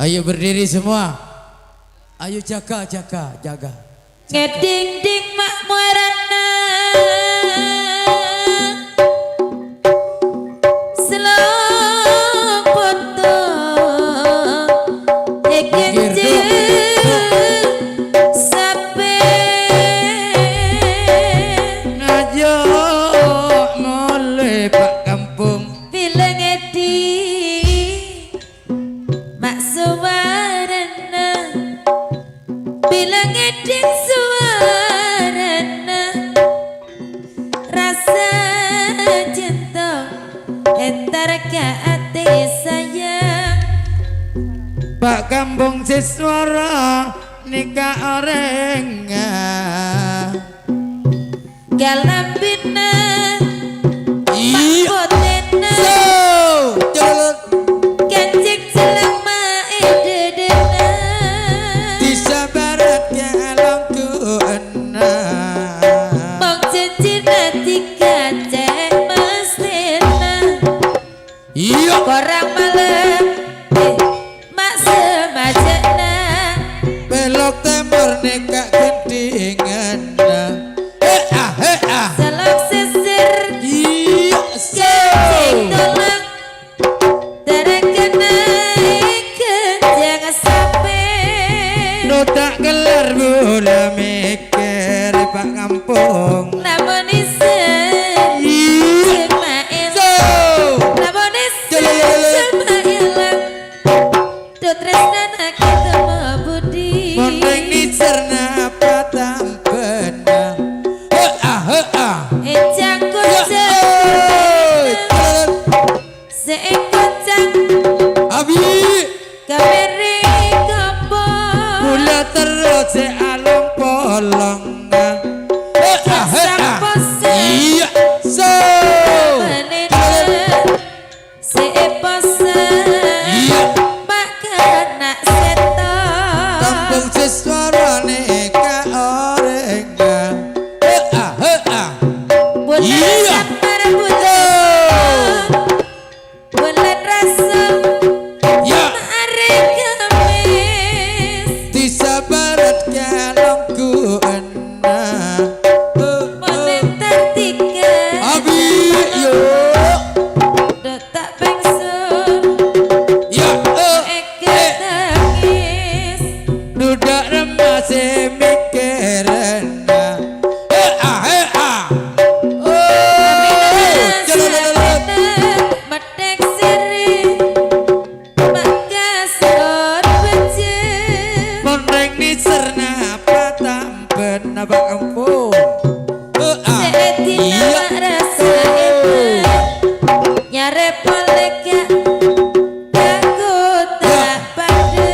Ayo berdiri semua. Ayo jaga. Ngeding-ding mak muarana Selong foto Ekenje Sape Ngajo ngole Pak Kampung. Bila ngeding mak suarana Bila ngeding suarana Rasa cinta entar ke hati sayang Pak Kampung siswara nikah orang. Galambina Iya. Potena Jalan Kencik selama ededena di sabarat galangku enak. Bang cincina tiga cek mestina Iya. Korang malam mak semajana Belok timur nikah gendingan. Selok sisir Iya. kencik tulang Darah kena kencang sampai Nodak gelar bola mikir Pak Kampung. Namun isin Iya. cuma ilang So. Namun isin cuma ilang Duh tresnana kita mau budi Mondeng di cerna patam benang. Encang kucang Seengkucang Abi Kameri kompor Mula terus si along polong. Sang posen Iya. So. Menena Seeposen Iya. Makan nak setan Kampung siswara nikah orang. Bulan Iya. samar bulan Bulan rasa Ya. Mari kemis Di sabarat galangku enak. Menentar tiga Abi yo. Dok tak pengsun Ya. Eke tangis Dudak remas mikiran. Medek siri Makasor becik Mondeng di cerna patam benang Pak Kampung. Seetina Iya. rasa enak Nyare poleka Aku tak pada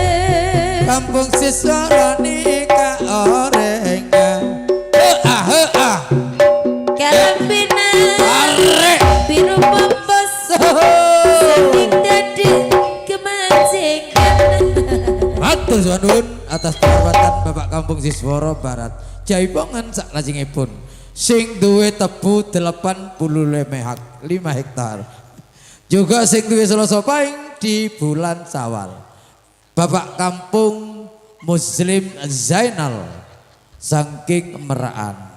Kampung siswara nikah orang. Kalambina Arek. Biru pembos Saking dadi kemancingan Matur suwun atas penghormatan Bapak Kampung Siswara Barat. Jaipongan sak lajengipun sing duwe tebu 85 hektar. Juga sing duwe Selasa Pahing di bulan Syawal. Bapak Kampung Muslim Zainal saking Meraan.